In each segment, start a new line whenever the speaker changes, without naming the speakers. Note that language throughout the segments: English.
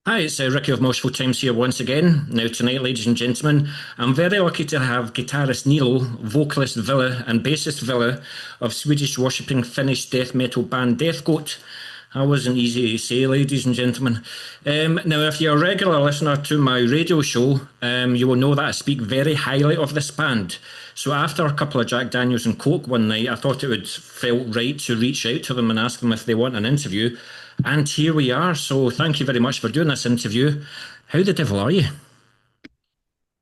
Hi, it's Ricky of Moshville Times here once again. Now, tonight, ladies and gentlemen, I'm very lucky to have guitarist Nilo, vocalist Villa, and bassist Villa of Swedish worshipping Finnish death metal band Deathgoat. That wasn't easy to say, ladies and gentlemen. Now, if you're a regular listener to my radio show, you will know that I speak very highly of this band. So after a couple of Jack Daniels and Coke one night, I thought it would felt right to reach out to them and ask them if they want an interview. And here we are. So thank you very much for doing this interview. How the devil are you?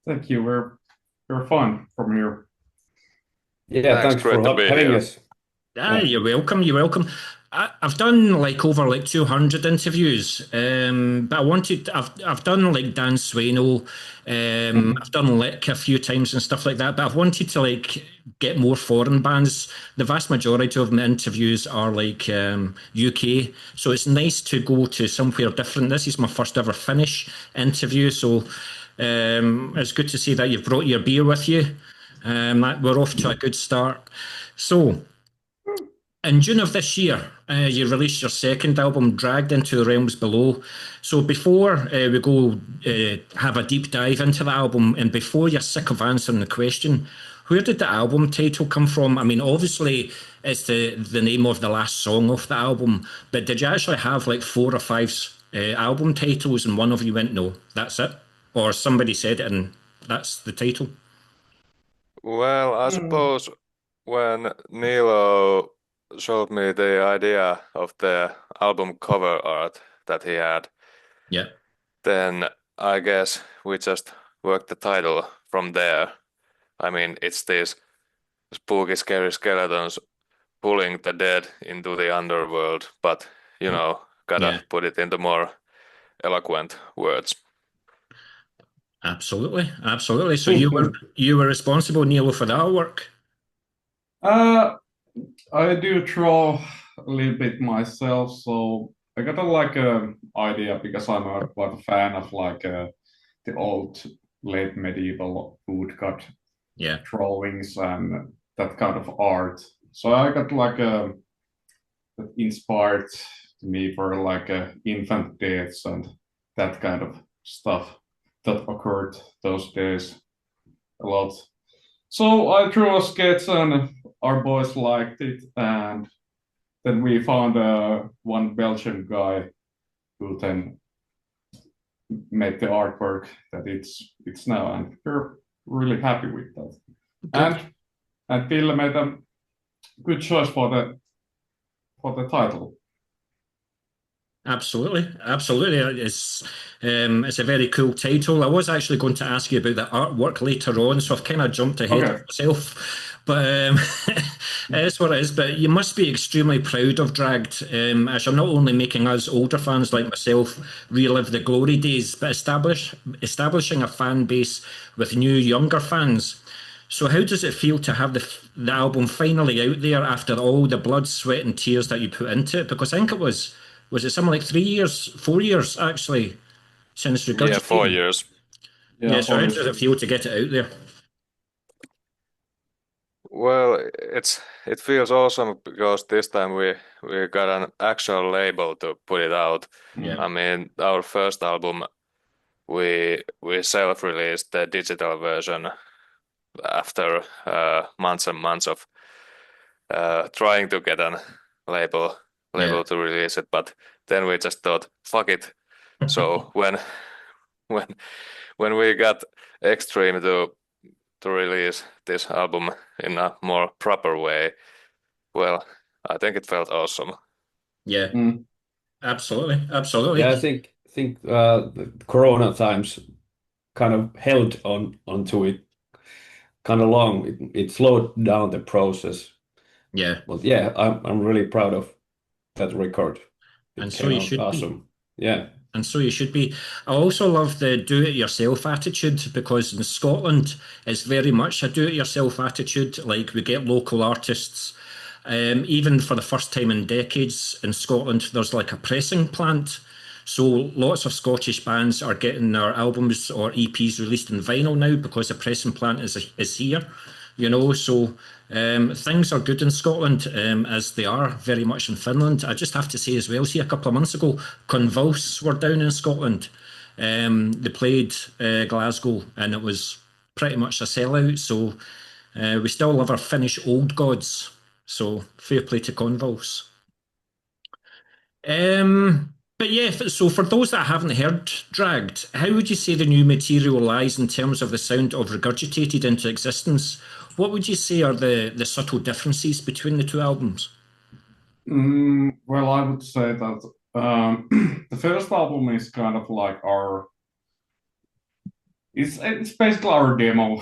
Thank you. We're fun from here.
Yeah,
Thanks,
thanks
great
for
to be
having
here.
us.
Ah,
Yeah.
you're welcome. You're welcome. I've done like over like 200 interviews, but I've done like Dan Swano, I've done Lick a few times and stuff like that. But I've wanted to like get more foreign bands. The vast majority of my interviews are like UK, so it's nice to go to somewhere different. This is my first ever Finnish interview, so it's good to see that you've brought your beer with you. We're off to a good start. So. In June of this year, you released your second album, Dragged into the Realms Below. So before we go have a deep dive into the album, and before you're sick of answering the question, where did the album title come from? I mean, obviously, it's the name of the last song off the album, but did you actually have like four or five album titles, and one of you went, no, that's it? Or somebody said it, and that's the title?
Well, I suppose when Nilo showed me the idea of the album cover art that he had,
Yeah.
then I guess we just worked the title from there. I mean, it's these spooky, scary skeletons pulling the dead into the underworld, but gotta
Yeah.
put it into more eloquent words.
Absolutely, absolutely. So you were responsible, Neil, for the artwork.
Uh, I do draw a little bit myself, so I got a idea because I'm quite a fan of the old late medieval woodcut
Yeah,
drawings and that kind of art. So I got that inspired me for infant deaths and that kind of stuff that occurred those days a lot. So I drew a sketch and our boys liked it, and then we found one Belgian guy who then made the artwork that it's now, and we're really happy with that.
good.
And Bill made a good choice for the title.
Absolutely, absolutely. It's a very cool title. I was actually going to ask you about the artwork later on, so I've kind of jumped ahead
Okay.
of myself. But it's what it is. But you must be extremely proud of Dragged, as you're not only making us older fans like myself relive the glory days, but establishing a fan base with new younger fans. So how does it feel to have the album finally out there after all the blood, sweat, and tears that you put into it? Because I think it was it something like 3 years, 4 years actually, since
Yeah, 4 years.
regurgitating?
Yeah,
So how
for
does it feel to get it out there?
Well, it feels awesome because this time we got an actual label to put it out.
Yeah.
I mean, our first album we self-released the digital version after months and months of trying to get an label
Yeah.
to release it, but then we just thought, fuck it. So when when we got Extreme to release this album in a more proper way, well, I think it felt awesome.
Yeah,
Mm.
absolutely, absolutely.
Yeah, I think the Corona times kind of held onto it kind of long. It slowed down the process.
Yeah,
But yeah, I'm really proud of that record.
and
It
so
came
you
out
should be.
awesome. Yeah.
And so you should be. I also love the do-it-yourself attitude because in Scotland it's very much a do-it-yourself attitude. Like we get local artists. Even for the first time in decades in Scotland, there's like a pressing plant. So lots of Scottish bands are getting their albums or EPs released in vinyl now because the pressing plant is here. you know. So things are good in Scotland, as they are very much in Finland. I just have to say as well, see, a couple of months ago, Convulse were down in Scotland. They played Glasgow, and it was pretty much a sellout. So we still love our Finnish old gods. So fair play to Convulse. But yeah, so for those that haven't heard Dragged, how would you say the new material lies in terms of the sound of Regurgitated into existence? What would you say are the subtle differences between the two albums?
Well, I would say that the first album is kind of like it's basically our demo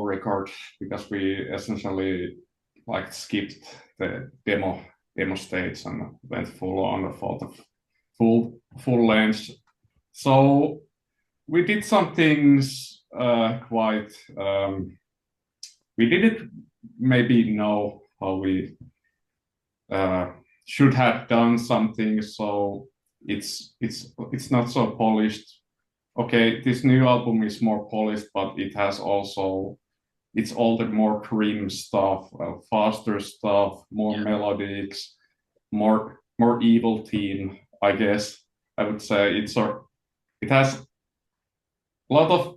record, because we essentially like skipped the demo stage and went full on for the full length. So we did some things quite. We didn't maybe know how we should have done something, so it's not so polished. Okay, this new album is more polished, but it has also it's all the more cream stuff, faster stuff, more melodics, more evil teen. I guess I would say it has a lot of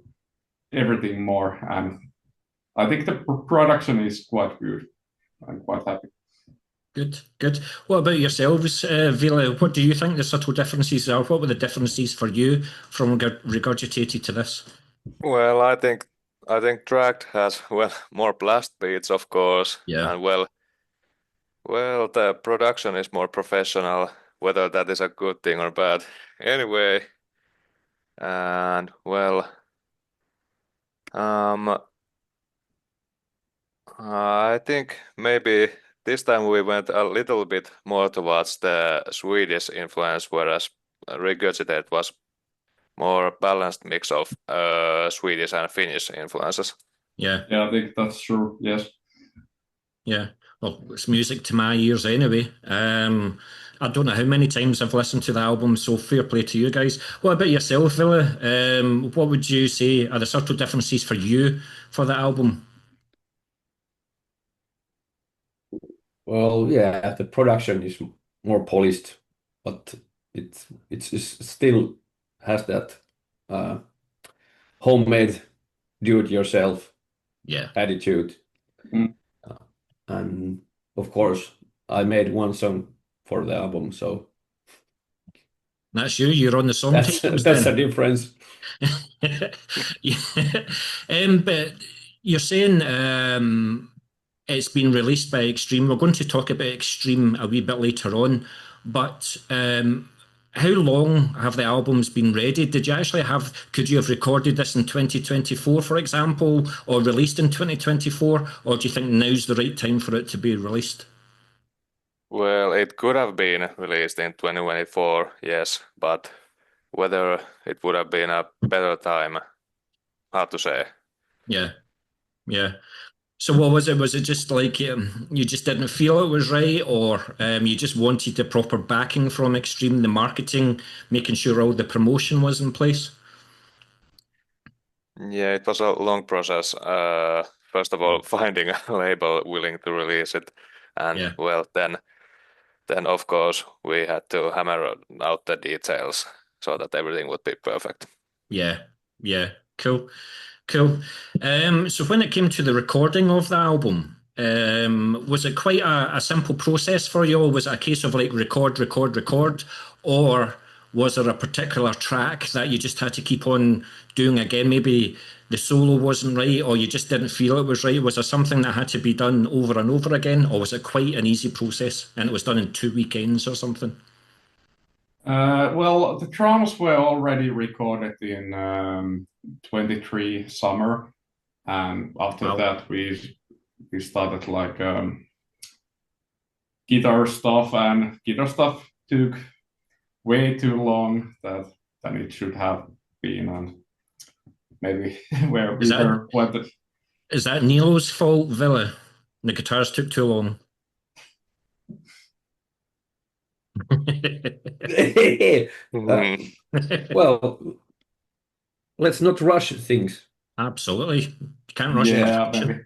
everything more, and I think the production is quite good. I'm quite happy.
Good, good. What about yourselves, Vila? What do you think the subtle differences are? What were the differences for you from Regurgitated to this?
Well, I think Dragged has more blast beats, of course,
Yeah.
and the production is more professional, whether that is a good thing or bad. Anyway, and I think maybe this time we went a little bit more towards the Swedish influence, whereas Regurgitate was more balanced mix of Swedish and Finnish influences.
Yeah.
Yeah, I think that's true. Yes.
Yeah. Well, it's music to my ears anyway. I don't know how many times I've listened to the album, so fair play to you guys. What about yourself, Villa? What would you say are the subtle differences for you for the album?
Well, yeah, the production is more polished, but it's still has that uh, homemade, do-it-yourself
Yeah.
attitude.
Mm.
And of course, I made one song for the album, so
That's you. You're on the song
that's
titles
that's a
then.
difference.
Yeah. But you're saying it's been released by Extreme. We're going to talk about Extreme a wee bit later on, but how long have the albums been ready? Could you have recorded this in 2024, for example, or released in 2024? Or do you think now's the right time for it to be released?
Well, it could have been released in 2024, yes, but whether it would have been a better time, hard to say.
Yeah, yeah. So what was it? Was it just like you just didn't feel it was right, or you just wanted the proper backing from Extreme, the marketing, making sure all the promotion was in place?
Yeah, it was a long process. First of all, finding a label willing to release it, and
Yeah,
then of course we had to hammer out the details so that everything would be perfect.
yeah, yeah. Cool, cool. So when it came to the recording of the album, was it quite a simple process for you, or was it a case of like record, record, record, or was there a particular track that you just had to keep on doing again? Maybe the solo wasn't right, or you just didn't feel it was right. Was there something that had to be done over and over again, or was it quite an easy process and it was done in 2 weekends or something?
Well, the drums were already recorded in 23 summer, and after
Wow.
that we started like guitar stuff, and guitar stuff took way too long than it should have been, and maybe where
Is
we
that
were what the,
is that Nilo's fault, Villa? The guitars took too long.
Uh, well, let's not rush things.
Absolutely. You can't rush
yeah,
perfection.
maybe.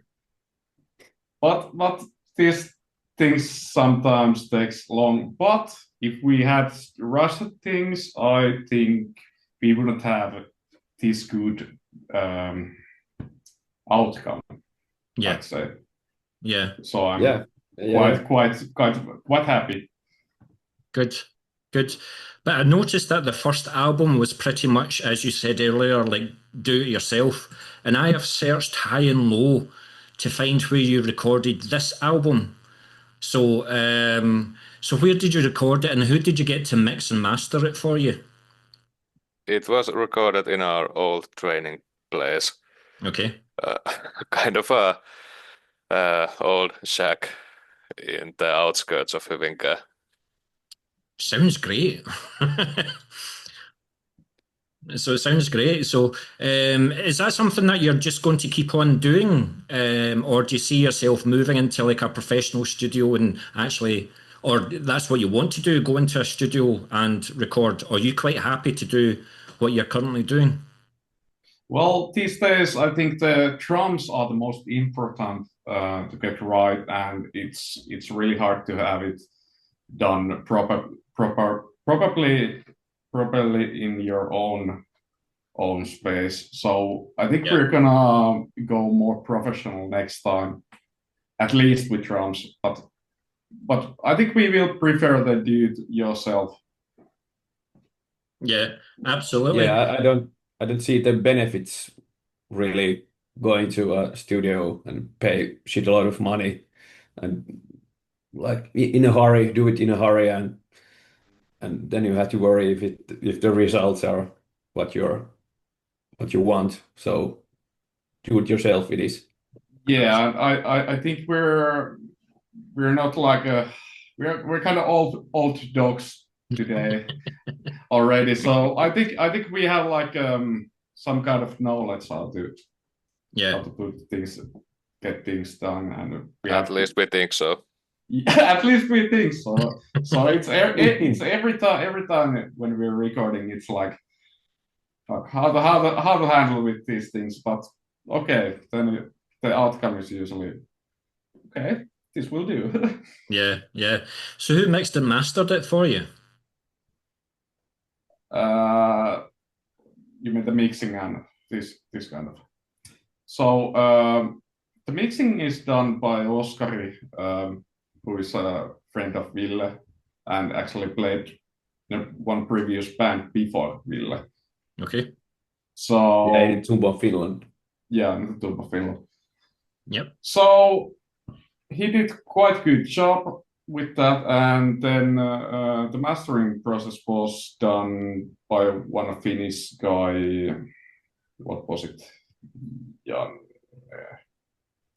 but these things sometimes takes long. But if we had rushed things, I think we wouldn't have this good outcome,
Yeah,
I'd say.
yeah,
So I'm
Yeah, yeah,
quite happy.
good, good. But I noticed that the first album was pretty much, as you said earlier, like do it yourself. And I have searched high and low to find where you recorded this album. So, so where did you record it, and who did you get to mix and master it for you?
It was recorded in our old training place,
Okay,
kind of a old shack in the outskirts of Hyvinkää.
sounds great. So it sounds great. So, is that something that you're just going to keep on doing, or do you see yourself moving into like a professional studio and actually, or that's what you want to do, go into a studio and record? Or are you quite happy to do what you're currently doing?
Well, these days I think the drums are the most important to get right, and it's really hard to have it done properly in your own space. So I think
Yeah,
we're gonna go more professional next time, at least with drums. But I think we will prefer the do it yourself.
yeah,
yeah.
absolutely.
I don't see the benefits really going to a studio and pay shit a lot of money and like in a hurry, do it in a hurry, and then you have to worry if the results are what what you want. So do it yourself. It is.
Yeah, and I think we're not like a we're kind of old dogs today already. So I think we have like some kind of knowledge
Yeah,
how to get things done, and we
At
have
least we think so.
at least we think so. So it's every time when we're recording, it's like fuck, how to handle with these things. But okay, then the outcome is usually okay. This will do.
yeah, yeah. So who mixed and mastered it for you?
uh, you mean the mixing and this kind of. So the mixing is done by Oskari, who is a friend of Ville and actually played in one previous band before Ville.
Okay.
Yeah, in
So
Tumbo, Finland.
yeah, in Turbo.
Yep.
So he did quite good job with that, and then the mastering process was done by one Finnish guy. What was it? Jan.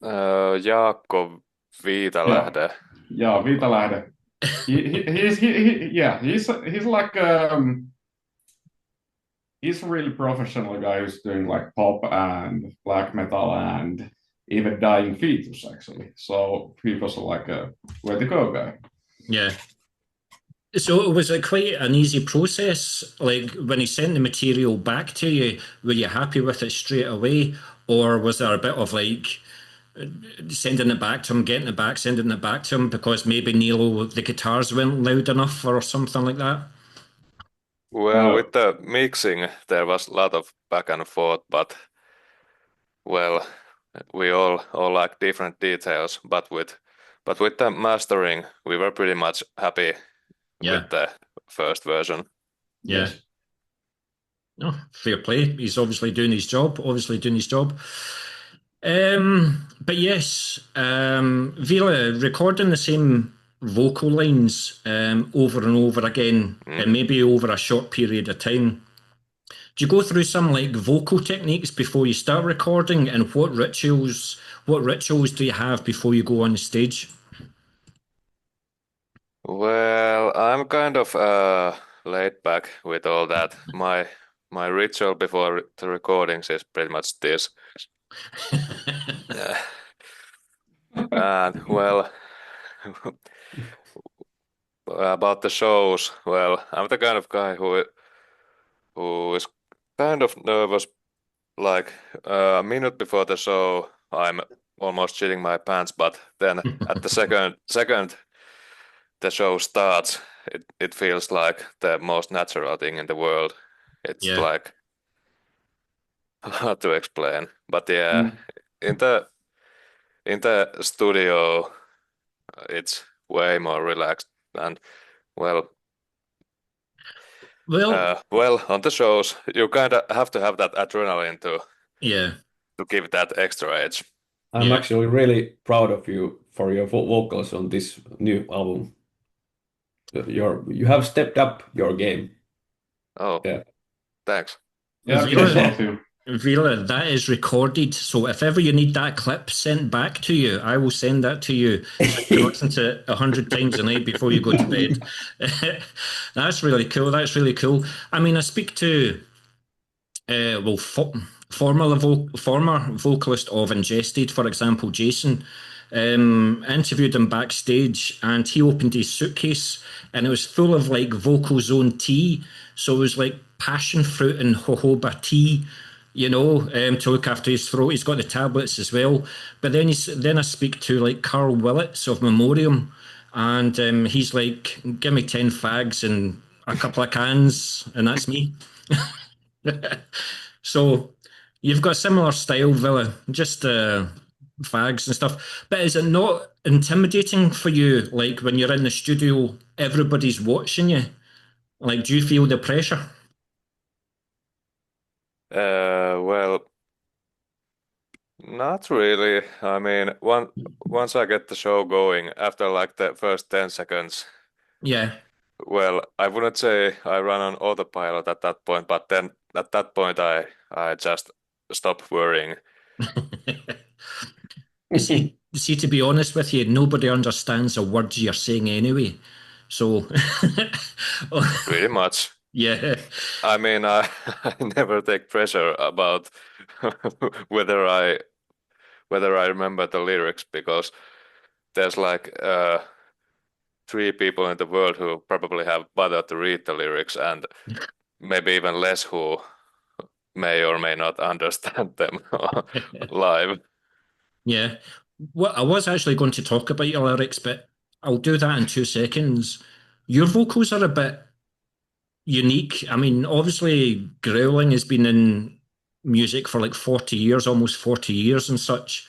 Jaakko
Yeah,
Viitalähde.
yeah, Viitalähde. He's like he's a really professional guy who's doing like pop and black metal and even Dying Fetus actually. So he was like a where to go guy.
Yeah. So was it quite an easy process? Like when he sent the material back to you, were you happy with it straight away? Or was there a bit of like sending it back to him, getting it back, sending it back to him because maybe Nilo, the guitars weren't loud enough or something like that?
Well,
Uh,
with the mixing, there was a lot of back and forth, but well, we all like different details. But with the mastering, we were pretty much happy
Yeah.
with the first version.
Yeah.
yes.
No, fair play. He's obviously doing his job, obviously doing his job. But yes, Vila recording the same vocal lines over and over again, and
Mhm.
maybe over a short period of time. Do you go through some like vocal techniques before you start recording, and what rituals do you have before you go on stage?
Well, I'm kind of laid back with all that. My ritual before the recordings is pretty much this. Uh, and well, about the shows, well, I'm the kind of guy who is kind of nervous. Like a minute before the show, I'm almost shitting my pants, but then at the second the show starts, it feels like the most natural thing in the world. It's
Yeah.
like hard to explain, but yeah,
Mm.
in the studio, it's way more relaxed and well,
Well,
on the shows, you kind of have to have that adrenaline
yeah,
to give that extra edge.
I'm
yeah.
actually really proud of you for your vocals on this new album. You have stepped up your game.
Oh,
Yeah.
thanks.
Yeah, I think
Vila,
so too.
Vila, that is recorded. So if ever you need that clip sent back to you, I will send that to you so you can listen to it 100 times a night before you go to bed. That's really cool. That's really cool. I mean, I speak to well, former vocalist of Ingested, for example, Jason. Interviewed him backstage, and he opened his suitcase, and it was full of like Vocal Zone tea. So it was like passion fruit and jojoba tea, to look after his throat. He's got the tablets as well. But then I speak to like Carl Willits of Memoriam, and he's like, "Give me 10 fags and a couple of cans, and that's me." So you've got a similar style, Villa, just fags and stuff. But is it not intimidating for you? Like when you're in the studio, everybody's watching you. Like, do you feel the pressure?
Well, not really. I mean, once I get the show going, after like the first 10 seconds,
Yeah.
well, I wouldn't say I run on autopilot at that point, but then at that point I just stop worrying.
You see, to be honest with you, nobody understands the words you're saying anyway. So,
Pretty much.
yeah,
I mean, I, I never take pressure about whether I whether I remember the lyrics because there's like 3 people in the world who probably have bothered to read the lyrics and maybe even less who may or may not understand them live.
yeah. Well, I was actually going to talk about your lyrics, but I'll do that in 2 seconds. Your vocals are a bit unique. I mean, obviously, growling has been in music for like 40 years, almost 40 years and such,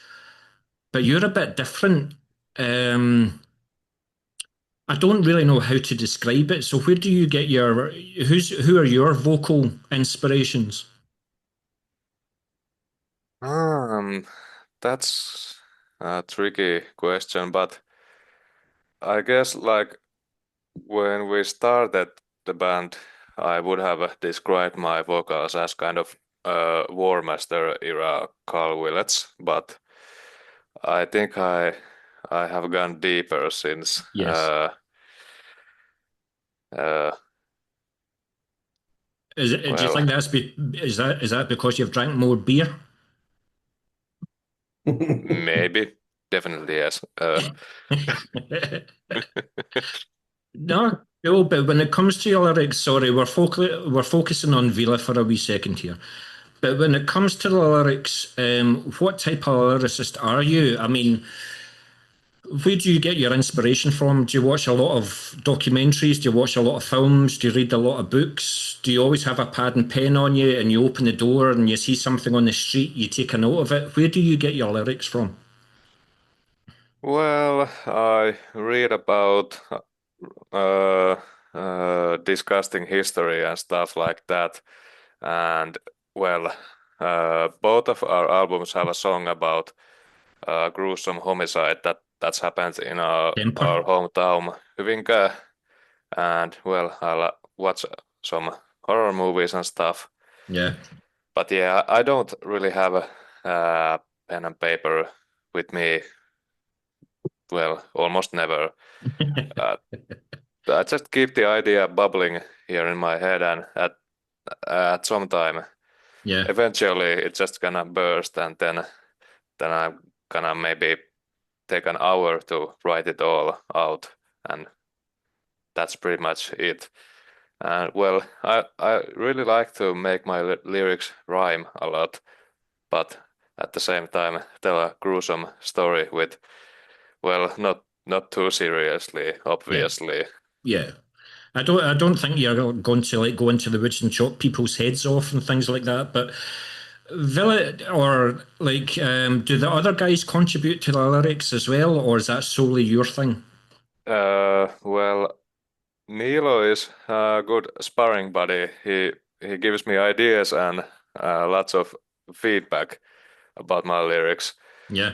but you're a bit different. I don't really know how to describe it. So where do you get who are your vocal inspirations?
Um, that's a tricky question, but I guess like when we started the band, I would have described my vocals as kind of War Master era Carl Willets, but I think I have gone deeper since.
Yes.
Uh,
Do you
well,
think is that because you've drank more beer?
maybe, definitely yes.
No, no, but when it comes to your lyrics, sorry, we're focusing on Vila for a wee second here. But when it comes to the lyrics, what type of lyricist are you? I mean, where do you get your inspiration from? Do you watch a lot of documentaries? Do you watch a lot of films? Do you read a lot of books? Do you always have a pad and pen on you and you open the door and you see something on the street, you take a note of it? Where do you get your lyrics from?
Well, I read about uh, disgusting history and stuff like that. And well, both of our albums have a song about gruesome homicide that's happened in our
Temper?
hometown, Hyvinkää. And well, I'll watch some horror movies and stuff.
Yeah.
But yeah, I don't really have a pen and paper with me. Well, almost never. Uh, I just keep the idea bubbling here in my head, and at some time,
Yeah.
eventually, it's just gonna burst, and then I'm gonna maybe take an hour to write it all out, and that's pretty much it. And well, I really like to make my lyrics rhyme a lot, but at the same time tell a gruesome story with, well, not too seriously,
Yeah,
obviously.
yeah. I don't think you're going to like go into the woods and chop people's heads off and things like that. But Villa or like, do the other guys contribute to the lyrics as well, or is that solely your thing?
Well, Nilo is a good sparring buddy. He gives me ideas and lots of feedback about my lyrics.
Yeah.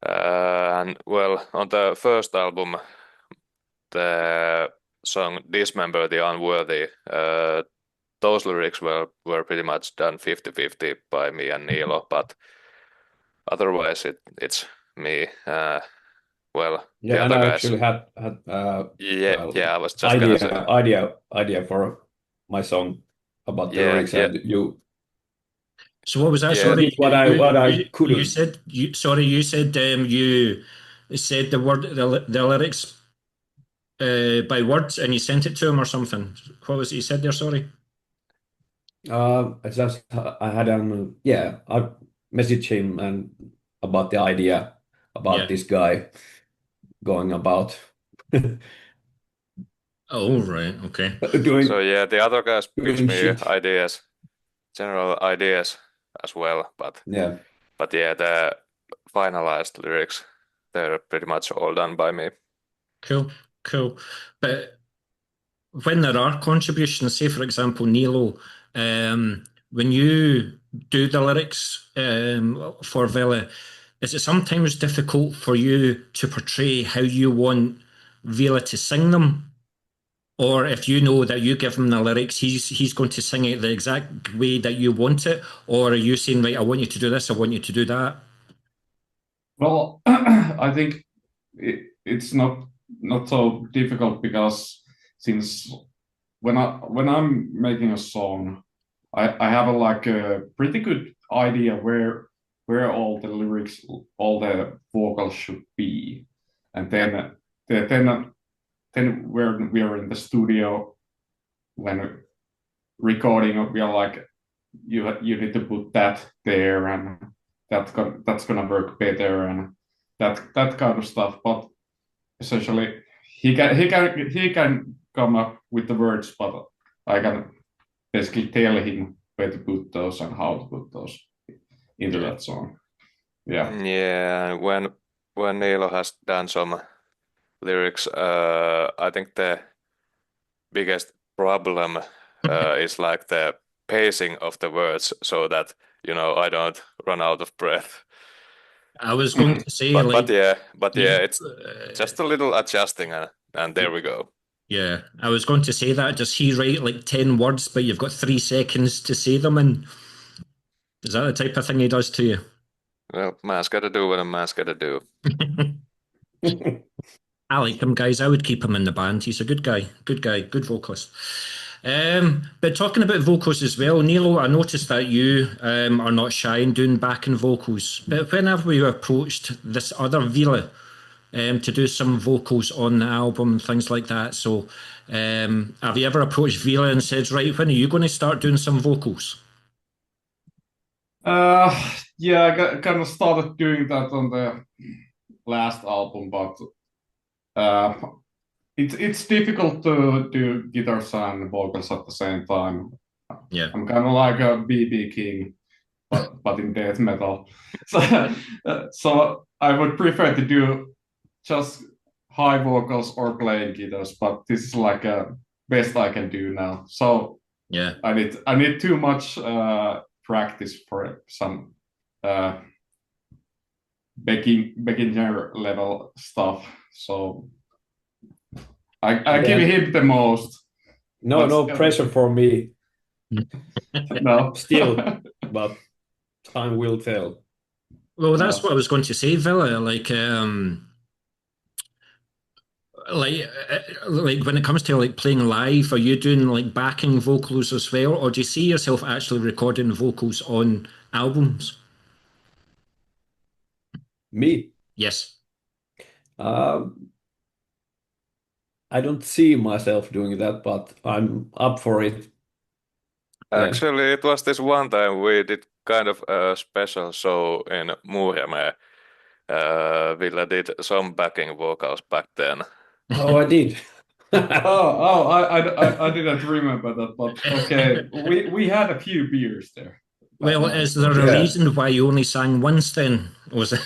And well, on the first album, the song Dismember the Unworthy, those lyrics were pretty much done 50-50 by me and Nilo, but otherwise it's me. Well, the
Yeah, and
other
I
guys.
actually had
Yeah,
well
yeah, I was just gonna say.
idea for my song about the
Yeah,
lyrics,
yeah,
and you
So what was that?
yeah,
Sorry,
did what I
you
couldn't.
said you. Sorry, you said you said the lyrics by words and you sent it to him or something. What was it you said there? Sorry.
I had yeah, I messaged him and about the idea about
Yeah.
this guy going about
Oh right. Okay.
so
doing
yeah, the other guys gives
doing
me
shit.
ideas, general ideas as well,
Yeah,
but yeah, the finalized lyrics, they're pretty much all done by me.
Cool. Cool. But when there are contributions, say for example, Nilo, when you do the lyrics for Villa, is it sometimes difficult for you to portray how you want Villa to sing them? Or if you know that you give him the lyrics, he's going to sing it the exact way that you want it? Or are you saying, right, I want you to do this, I want you to do that?
Well, I think it's not so difficult because since when I'm making a song, I have like a pretty good idea where all the lyrics, all the vocals should be, and
Yeah,
then when we are in the studio when recording, we are like you need to put that there and that's gonna work better and that kind of stuff. But essentially, he can come up with the words, but I can basically tell him where to put those and how to put those into
Yeah.
that song. Yeah.
yeah. When Nilo has done some lyrics, I think the biggest problem is like the pacing of the words, so that I don't run out of breath.
I was going
Mhm.
to say, like,
But yeah,
you,
it's just a little adjusting, and there we go.
yeah, I was going to say that. Does he write like 10 words, but you've got 3 seconds to say them in? Is that the type of thing he does to you?
Well, man's got to do what a man's got to do.
I like him, guys. I would keep him in the band. He's a good guy, good vocalist. But talking about vocals as well, Nilo, I noticed that you are not shy in doing backing vocals. But whenever we approached this other Vila to do some vocals on the album and things like that, so have you ever approached Vila and said, right, when are you going to start doing some vocals?
Yeah, kind of started doing that on the last album, but uh, it's difficult to do guitars and vocals at the same time.
Yeah.
I'm kind of like a BB King, but in death metal. So, so I would prefer to do just high vocals or playing guitars, but this is like a best I can do now. So
Yeah.
I need too much practice for some uh, beginner level stuff. So I give
yeah,
him the most,
no,
but
no pressure for me
no.
still, but time will tell.
Well, that's
No.
what I was going to say, Villa. Like when it comes to like playing live, are you doing like backing vocals as well, or do you see yourself actually recording vocals on albums?
Me,
Yes.
um, I don't see myself doing that, but I'm up for it.
Actually, it was this one time we did kind of a special show in Muurame. Ville did some backing vocals back then.
Oh, I did.
I didn't remember that, but okay, we had a few beers there.
Well,
That
is
was
there a
Yeah.
reason why you only sang once then? Was it?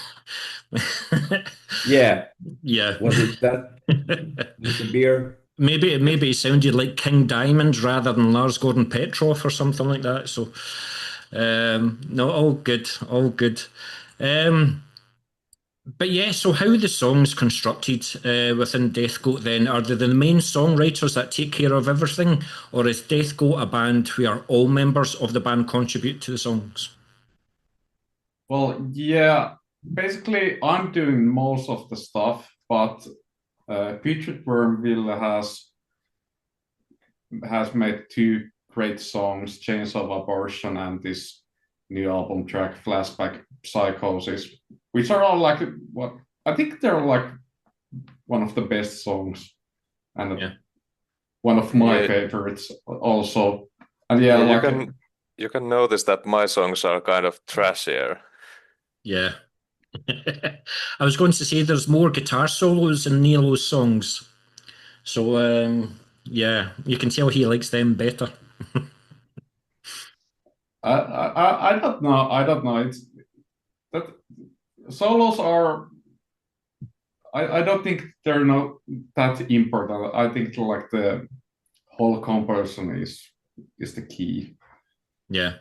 Yeah.
Yeah.
Was it that? Just a beer?
Maybe it sounded like King Diamond rather than Lars Gordon Petrov or something like that. So, no, all good, all good. Um, but yeah, so how are the songs constructed within Deathgoat then? Are they the main songwriters that take care of everything, or is Deathgoat a band where all members of the band contribute to the songs?
Well, yeah, basically, I'm doing most of the stuff, but Putrid Wormville has made two great songs, Chains of Abortion and this new album track, Flashback Psychosis, which are all like what I think they're like one of the best songs and
Yeah.
one of my
Yeah.
favorites also. And yeah,
Yeah,
like
you can notice that my songs are kind of trashier.
Yeah. I was going to say there's more guitar solos in Nilo's songs. So, yeah, you can tell he likes them better.
I don't know. I don't know. It's that solos are. I don't think they're not that important. I think like the whole composition is the key.
Yeah,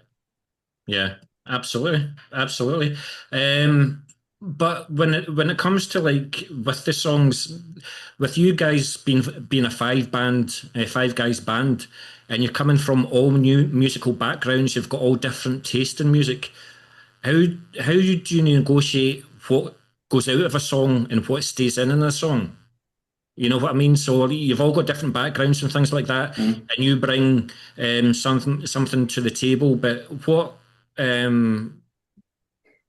yeah, absolutely, absolutely. But when it comes to like with the songs, with you guys being a five guys band, and you're coming from all new musical backgrounds, you've got all different taste in music. How how do you negotiate what goes out of a song and what stays in a song? You know what I mean? So you've all got different backgrounds and things like that,
Mm.
and you bring something to the table. But what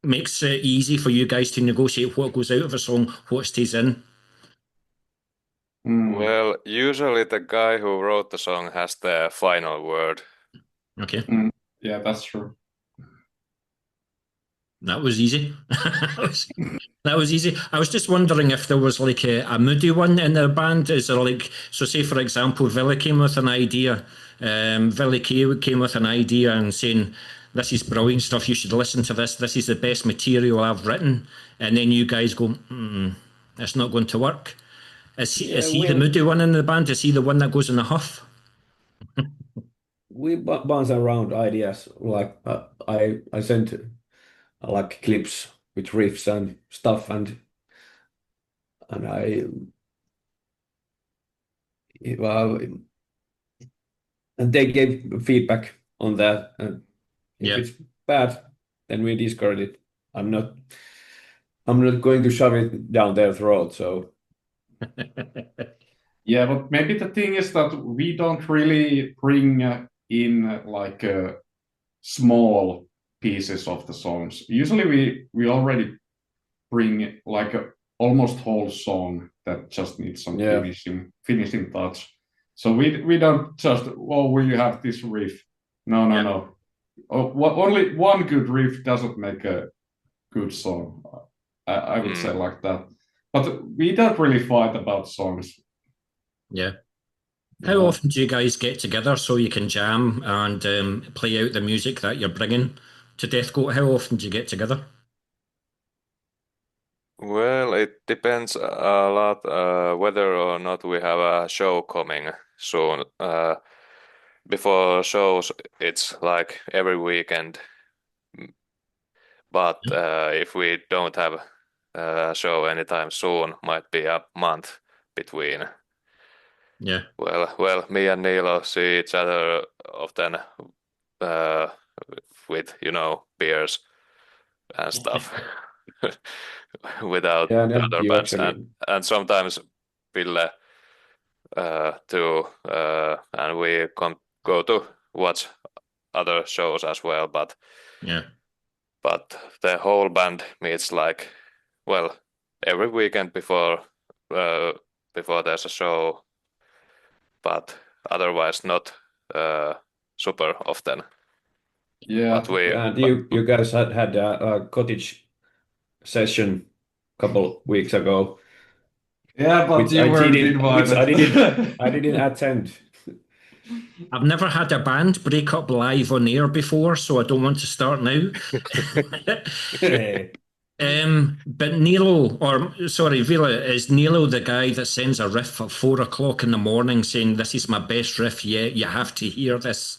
makes it easy for you guys to negotiate what goes out of a song, what stays in?
Mm.
Well, usually the guy who wrote the song has the final word.
Okay,
Mm. Yeah, that's true.
that was easy. That was easy. I was just wondering if there was like a moody one in their band. Is there like, so say for example, Villa came with an idea, Villa came with an idea and saying, this is brilliant stuff, you should listen to this, this is the best material I've written. And then you guys go, it's not going to work. Is
Yeah,
he the moody one in the band? Is he the one that goes in a huff?
we bounce around ideas. Like I sent like clips with riffs and stuff, and I well, and they gave feedback on that. And if
Yeah.
it's bad, then we discard it. I'm not I'm not going to shove it down their throat. So
Yeah, but maybe the thing is that we don't really bring in like small pieces of the songs. Usually, we already bring like a almost whole song that just needs some
yeah,
finishing touch. So we don't just we have this riff. No, no,
Yeah.
no. Only one good riff doesn't make a good song. I would say like that. But we don't really fight about songs.
Yeah. How
Yeah.
often do you guys get together so you can jam and play out the music that you're bringing to Deathgoat? How often do you get together?
Well, it depends a lot whether or not we have a show coming soon. Before shows, it's like every weekend. But if we don't have a show anytime soon, might be a month between.
Yeah.
Well, me and Nilo see each other often uh, with, beers and stuff without
yeah,
the
no,
other
you
bands,
actually.
and sometimes Ville too, and we go to watch other shows as well.
Yeah.
But the whole band meets like, well, every weekend uh, before there's a show, but otherwise not uh, super often.
Yeah.
But we,
And
but
you guys had a cottage session a couple weeks ago,
Yeah, but you weren't
which
invited.
I didn't attend.
I've never had a band break up live on air before, so I don't want to start now. But Nilo, or sorry, Vila, is Nilo the guy that sends a riff at 4 o'clock in the morning saying, "This is my best riff yet, you have to hear this"?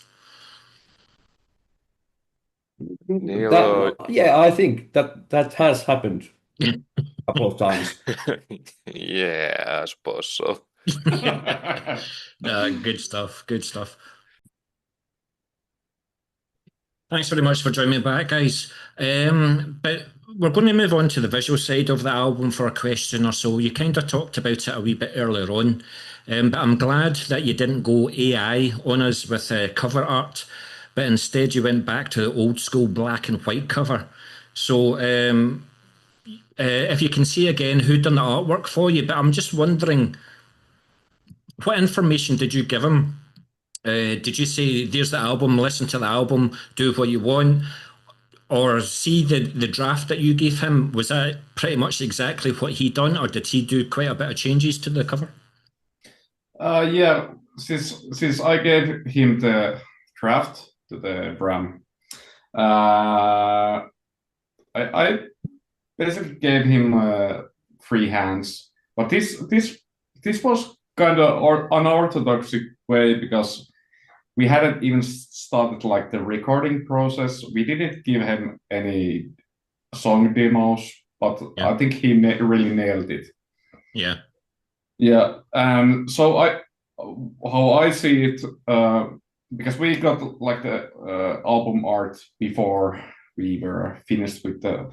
Nilo,
Yeah, I think that has happened a couple of times.
yeah, I suppose so.
Good stuff, good stuff. Thanks very much for joining me back, guys. But we're going to move on to the visual side of the album for a question or so. You kind of talked about it a wee bit earlier on, but I'm glad that you didn't go AI on us with cover art, but instead you went back to the old school black and white cover. So if you can see again who done the artwork for you, but I'm just wondering, what information did you give him? Did you say, "There's the album, listen to the album, do what you want"? Or see the draft that you gave him, was that pretty much exactly what he done, or did he do quite a bit of changes to the cover?
Yeah, since I gave him the draft to the Bram, I basically gave him free hands. But this was kind of unorthodox way because we hadn't even started like the recording process. We didn't give him any song demos, but
Yeah,
I think he really nailed it.
yeah,
Yeah, so how I see it, because we got like the album art before we were finished with the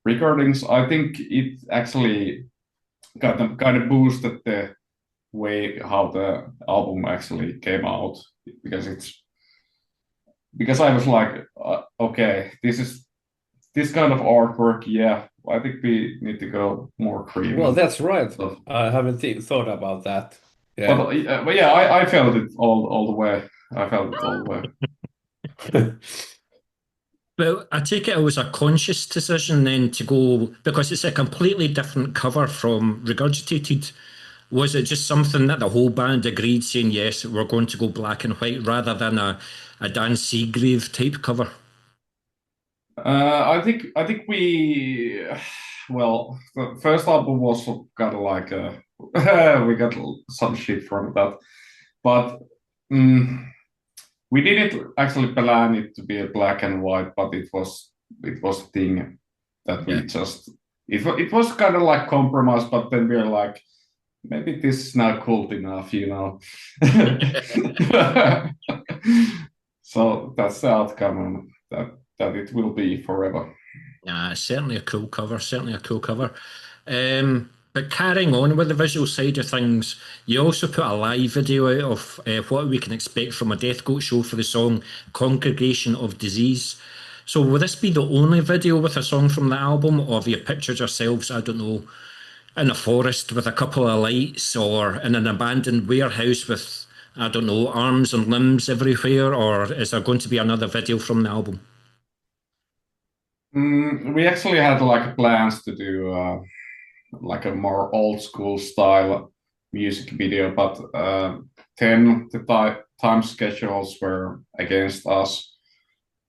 recordings. I think it actually kind of boosted the way how the album actually came out because I was like, okay, this kind of artwork. Yeah, I think we need to go more
Well,
creamy
that's right.
stuff.
I haven't thought about that. Yeah.
But yeah, I felt it all the way. I felt it all the way.
well, I take it was a conscious decision then to go, because it's a completely different cover from Regurgitated. Was it just something that the whole band agreed, saying, "Yes, we're going to go black and white," rather than a Dan Seagrave type cover?
I think the first album was kind of like we got some shit from that, but we didn't actually plan it to be a black and white, but it was a thing that
Yeah.
we just it was kind of like compromise, but then we are like, maybe this is not cult enough, you know. So that's the outcome, and that it will be forever.
Certainly a cool cover, certainly a cool cover. But carrying on with the visual side of things, you also put a live video out of what we can expect from a Deathgoat show for the song Congregation of Disease. So will this be the only video with a song from the album, or have you pictured yourselves, I don't know, in a forest with a couple of lights, or in an abandoned warehouse with, I don't know, arms and limbs everywhere, or is there going to be another video from the album?
We actually had like plans to do like a more old school style music video, but then the time schedules were against us.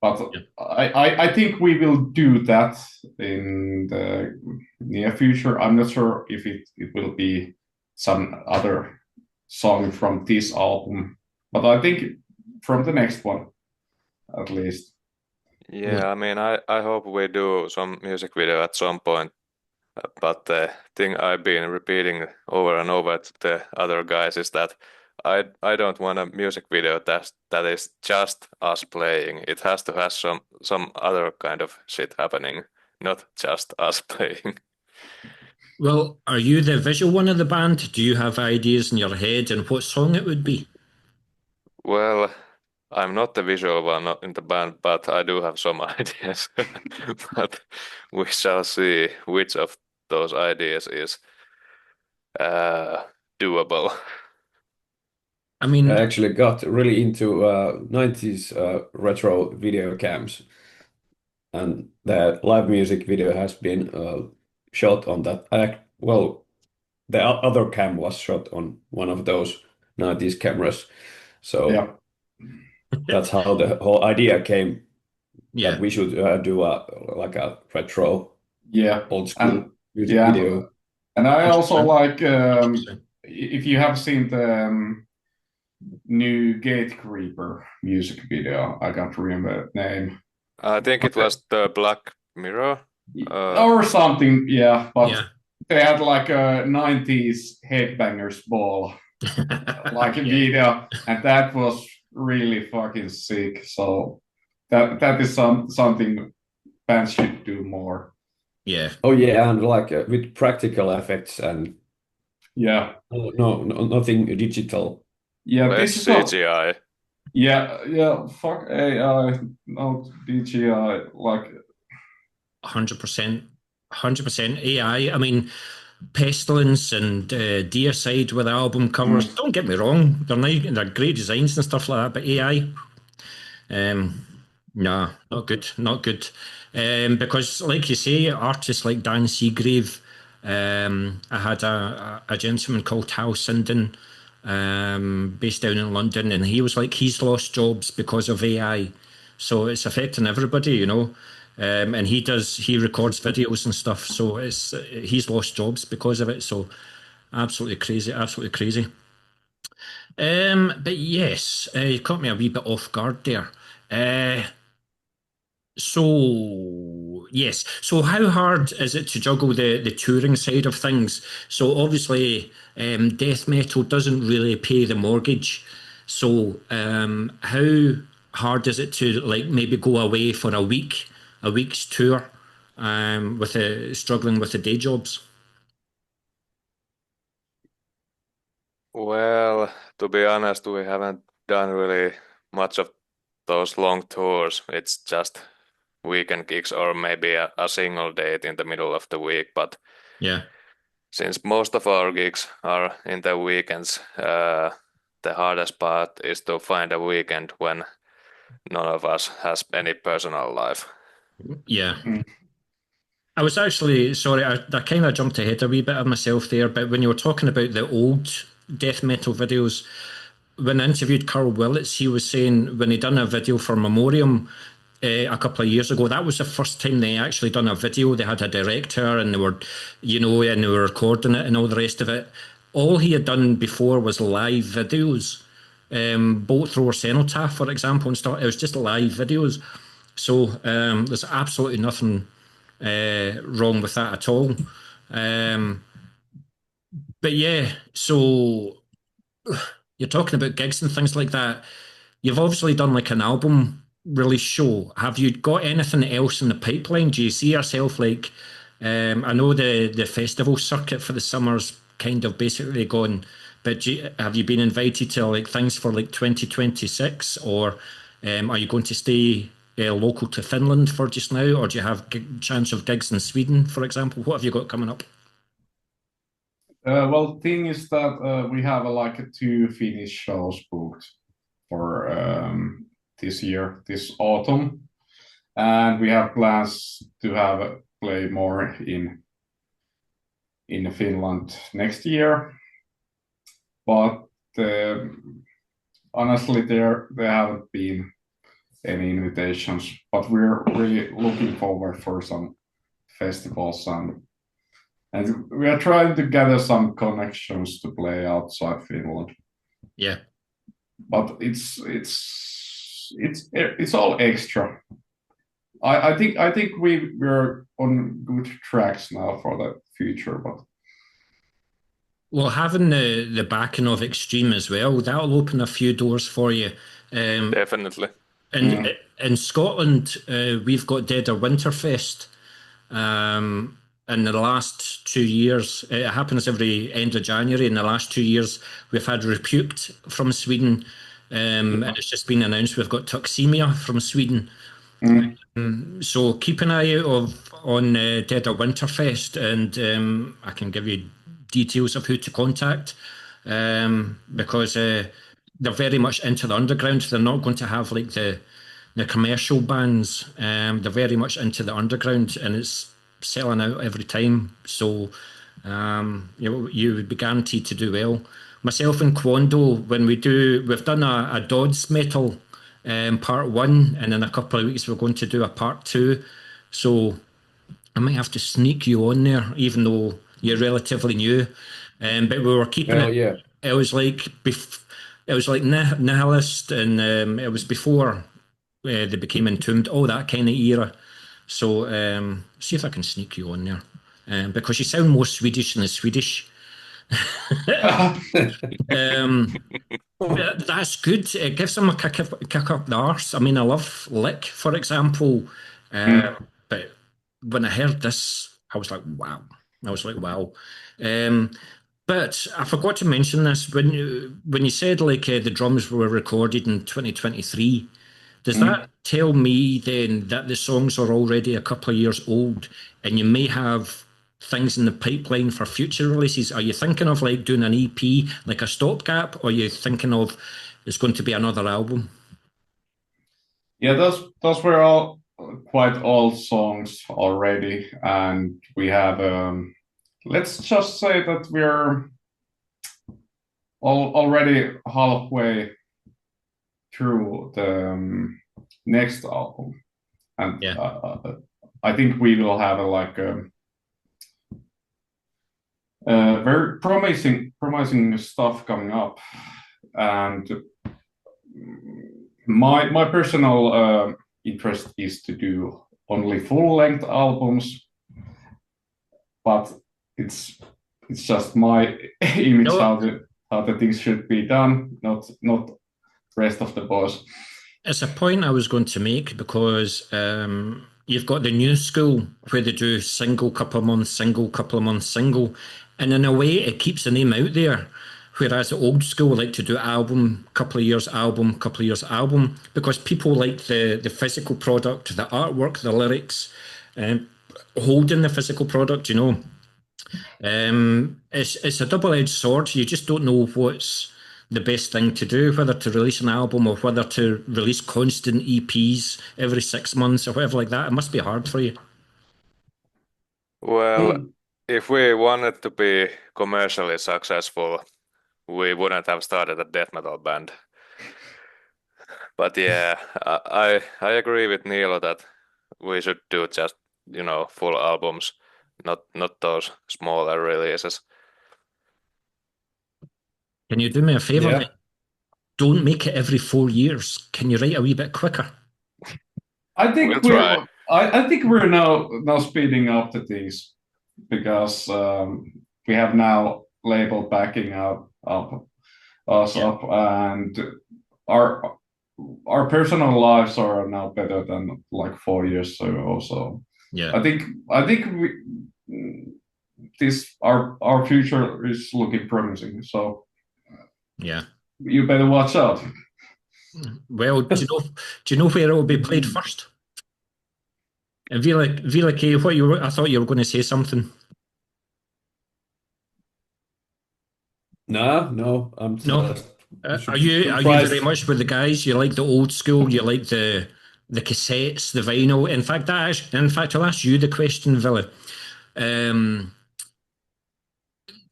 But
Yeah.
I think we will do that in the near future. I'm not sure if it will be some other song from this album, but I think from the next one at least.
Yeah, I mean, I hope we do some music video at some point. But the thing I've been repeating over and over to the other guys is that I don't want a music video that is just us playing. It has to have some other kind of shit happening, not just us playing.
Well, are you the visual one of the band? Do you have ideas in your head and what song it would be?
Well, I'm not the visual one not in the band, but I do have some ideas. But we shall see which of those ideas is uh, doable.
I
I
mean,
actually got really into 90s retro video cams, and the live music video has been shot on that. Well, the other cam was shot on one of those 90s cameras. So
Yeah,
that's how the whole idea came that
yeah,
we should do a like a retro
yeah,
old school
and
music
yeah,
video.
and I also
100%,
like
100%.
if you have seen the new Gate Creeper music video. I can't remember the name.
I think it was the Black Mirror.
Or something, yeah, but
Yeah.
they had like a 90s headbangers ball, like a
Yeah,
video, and that was really fucking sick. So that is something bands should do more.
yeah.
Oh yeah, and like with practical effects and
Yeah,
nothing digital.
yeah,
Less
this is not.
CGI.
Yeah, yeah, fuck AI, not DGI. Like,
100%. 100% AI. I mean, Pestilence and Deicide with the album covers.
mm,
Don't get me wrong, they're nice, they're great designs and stuff like that. But AI, nah, not good, not good. Because, like you say, artists like Dan Seagrave. I had a gentleman called Hal Sinden, based down in London, and he was like, he's lost jobs because of AI. So it's affecting everybody, you know. And he records videos and stuff. So he's lost jobs because of it. So absolutely crazy, absolutely crazy. But yes, you caught me a wee bit off guard there. Uh, so yes, so how hard is it to juggle the touring side of things? So obviously, death metal doesn't really pay the mortgage. So how hard is it to like maybe go away for a week's tour, with struggling with the day jobs?
Well, to be honest, we haven't done really much of those long tours. It's just weekend gigs or maybe a single date in the middle of the week. But
Yeah.
since most of our gigs are in the weekends, the hardest part is to find a weekend when none of us has any personal life.
Yeah.
mm,
I was actually sorry, I kind of jumped ahead a wee bit of myself there, but when you were talking about the old death metal videos, when I interviewed Carl Willits, he was saying when he done a video for Memoriam a couple of years ago, that was the first time they actually done a video. They had a director and they were, you know, and they were recording it and all the rest of it. All he had done before was live videos. Bolt Thrower Cenotaph, for example, and stuff. It was just live videos. So there's absolutely nothing wrong with that at all. Um, but yeah, so you're talking about gigs and things like that. You've obviously done like an album release show. Have you got anything else in the pipeline? Do you see yourself like? I know the festival circuit for the summer's kind of basically gone, but have you been invited to like things for like 2026, or are you going to stay local to Finland for just now, or do you have chance of gigs in Sweden, for example? What have you got coming up?
well, thing is that we have like two Finnish shows booked for this year, this autumn, and we have plans to have play more in Finland next year. But honestly, there haven't been any invitations. But we're really looking forward for some festivals and we are trying to gather some connections to play outside Finland.
Yeah.
But it's all extra. I think we're on good tracks now for the future, but
Well, having the backing of Extreme as well, that'll open a few doors for you. Um,
Definitely.
and
mm,
in Scotland, we've got Dead or Winterfest. In the last 2 years, it happens every end of January. In the last 2 years, we've had Repuked from Sweden, and it's just been announced we've got Tuxemia from Sweden.
mm,
So keep an eye out on Dead or Winterfest, and I can give you details of who to contact, because they're very much into the underground. They're not going to have like the commercial bands. They're very much into the underground, and it's selling out every time. So you would be guaranteed to do well. Myself and Quando, we've done a Dodds metal part 1, and in a couple of weeks we're going to do a part 2. So I might have to sneak you on there, even though you're relatively new. But we were keeping
Well,
it.
yeah.
It was like Nihilist, and it was before they became Entombed, all that kind of era. So see if I can sneak you on there, because you sound more Swedish than the Swedish. That's good. It gives them a kick up the arse. I mean, I love Lick, for example, but when I heard this, I was like, wow. I was like, wow. But I forgot to mention this when you said like the drums were recorded in 2023. Does that tell me then that the songs are already a couple of years old, and you may have things in the pipeline for future releases? Are you thinking of like doing an EP, like a stopgap, or are you thinking of it's going to be another album?
Yeah, those were all quite old songs already, and we have let's just say that we're already halfway through the next album, and
Yeah.
I think we will have like a very promising stuff coming up, and my personal interest is to do only full-length albums, but it's just my image
No,
how the things should be done, not rest of the boys.
it's a point I was going to make, because you've got the new school where they do single couple of months, single couple of months, single. And in a way, it keeps the name out there. Whereas the old school like to do album, couple of years album, couple of years album, because people like the physical product, the artwork, the lyrics, holding the physical product, you know. It's a double-edged sword. You just don't know what's the best thing to do, whether to release an album or whether to release constant EPs every 6 months or whatever like that. It must be hard for you.
Well, if we wanted to be commercially successful, we wouldn't have started a death metal band. But yeah, I agree with Neil that we should do just, full albums, not those smaller releases.
Can you do me a favour?
Yeah.
Mate? Don't make it every 4 years. Can you write a wee bit quicker?
I think
We'll try.
I think we're now speeding up the things, because we have now label backing us up, and our personal lives are now better than like 4 years ago. So
Yeah.
I think our future is looking promising. So
Yeah.
you better watch out.
Well, do you know where it will be played first? And Vila K, I thought you were going to say something.
No, I'm
No.
just
Are you
surprised.
very much with the guys? You like the old school, you like the cassettes, the vinyl. In fact, I'll ask you the question, Villa.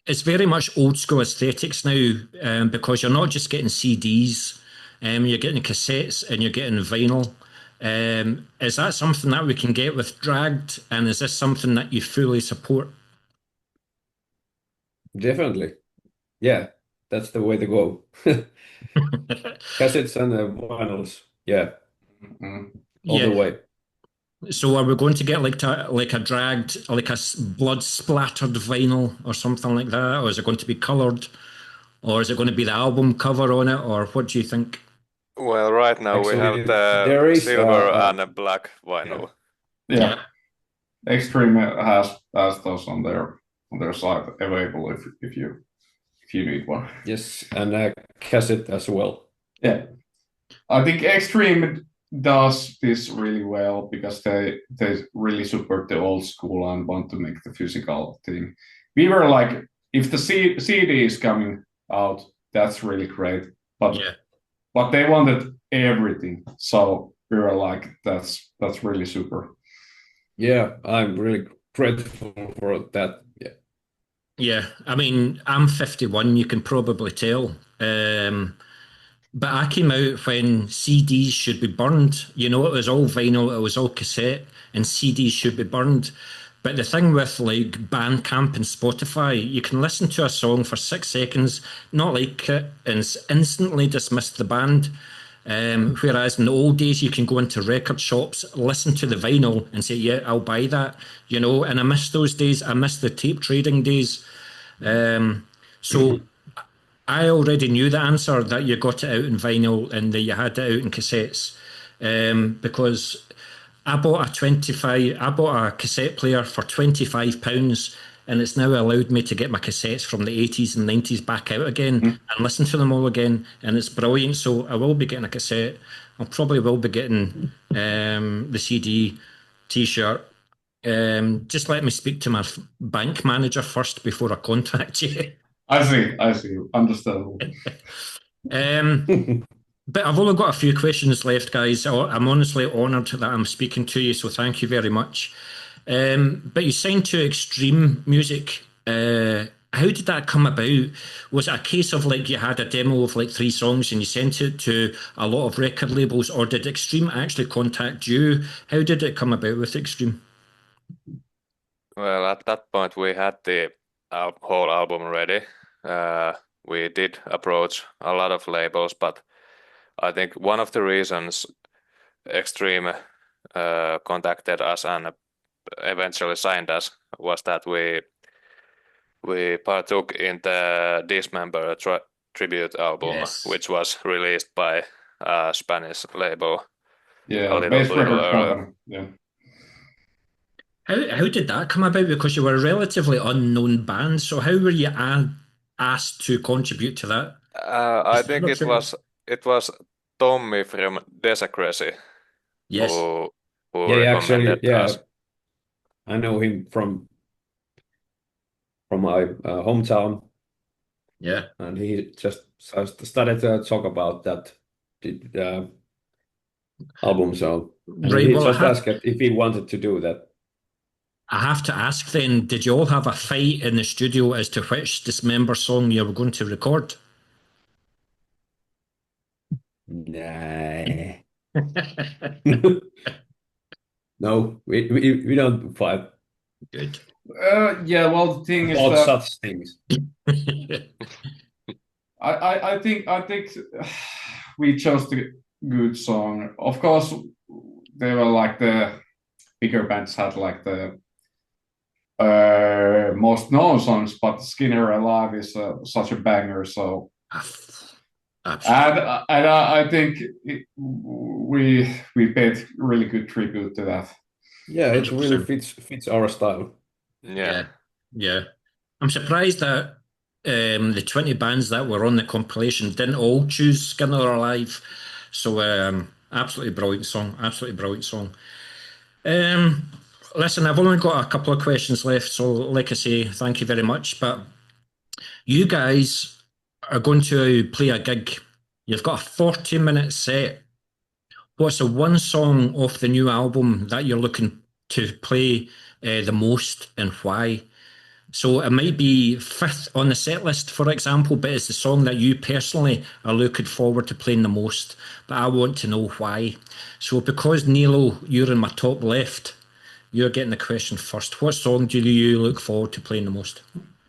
It's very much old school aesthetics now, because you're not just getting CDs, you're getting cassettes and you're getting vinyl. Is that something that we can get with Dragged, and is this something that you fully support?
Definitely. Yeah, that's the way to go. Cassettes and vinyls. Yeah, all the
Yeah.
way.
So are we going to get like a Dragged, like a blood splattered vinyl or something like that, or is it going to be coloured, or is it going to be the album cover on it, or what do you think?
Well, right now we
Actually,
have the
there is
silver and a black vinyl.
Yeah. Extreme has those on their site available if you need one.
yes, and a cassette as well.
Yeah, I think Extreme does this really well, because they really support the old school and want to make the physical thing. We were like, if the CD is coming out, that's really great. but
Yeah.
but they wanted everything, so we were like, that's really super.
Yeah, I'm really grateful for that. Yeah.
Yeah. I mean, I'm 51, you can probably tell. But I came out when CDs should be burned. You know, it was all vinyl, it was all cassette, and CDs should be burned. But the thing with like Bandcamp and Spotify, you can listen to a song for 6 seconds, not like it, and instantly dismiss the band. Whereas in the old days, you can go into record shops, listen to the vinyl, and say, "Yeah, I'll buy that." You know, and I miss those days. I miss the tape trading days. So I already knew the answer that you got it out in vinyl and that you had it out in cassettes, because I bought a cassette player for £25, and it's now allowed me to get my cassettes from the 80s and 90s back out again and listen to them all again, and it's brilliant. So I will be getting a cassette. I probably will be getting the CD, T-shirt. Just let me speak to my bank manager first before I contact you.
I see, understandable.
But I've only got a few questions left, guys. I'm honestly honoured that I'm speaking to you, so thank you very much. But you signed to Extreme Music. How did that come about? Was it a case of like you had a demo of like 3 songs and you sent it to a lot of record labels, or did Extreme actually contact you? How did it come about with Extreme?
Well, at that point, we had the whole album ready. We did approach a lot of labels, but I think one of the reasons Extreme contacted us and eventually signed us was that we partook in the Dismember tribute album,
Yes.
which was released by a Spanish label a
Yeah,
little,
Bass
little
Record
earlier.
Company. Yeah.
How did that come about? Because you were a relatively unknown band, so how were you asked to contribute to that?
I think
Not sure.
it was Tommy from Desecracy
Yes.
who
Yeah, actually,
recommended
yeah,
us.
I know him from my hometown,
Yeah.
and he just started to talk about that album. So, and
Right.
he
Well,
just asked if he wanted to do that.
I have to ask then, did you all have a fight in the studio as to which Dismember song you were going to record?
Nah. No, we don't fight
Good.
Yeah, well, the thing is
about
that
such things.
I think we chose the good song. Of course, they were like the bigger bands had like the most known songs, but Skinner Alive is such a banger. So,
Absolutely.
and I think we paid really good tribute to that.
Yeah, it really
100%.
fits our style.
Yeah.
Yeah. I'm surprised that the 20 bands that were on the compilation didn't all choose Skinner Alive. So, absolutely brilliant song. Absolutely brilliant song. Listen, I've only got a couple of questions left. So, like I say, thank you very much. But you guys are going to play a gig. You've got a 40-minute set. What's the one song off the new album that you're looking to play the most, and why? So it might be 5th on the set list, for example, but it's the song that you personally are looking forward to playing the most. But I want to know why. So because Nilo, you're in my top left, you're getting the question first. What song do you look forward to playing the most?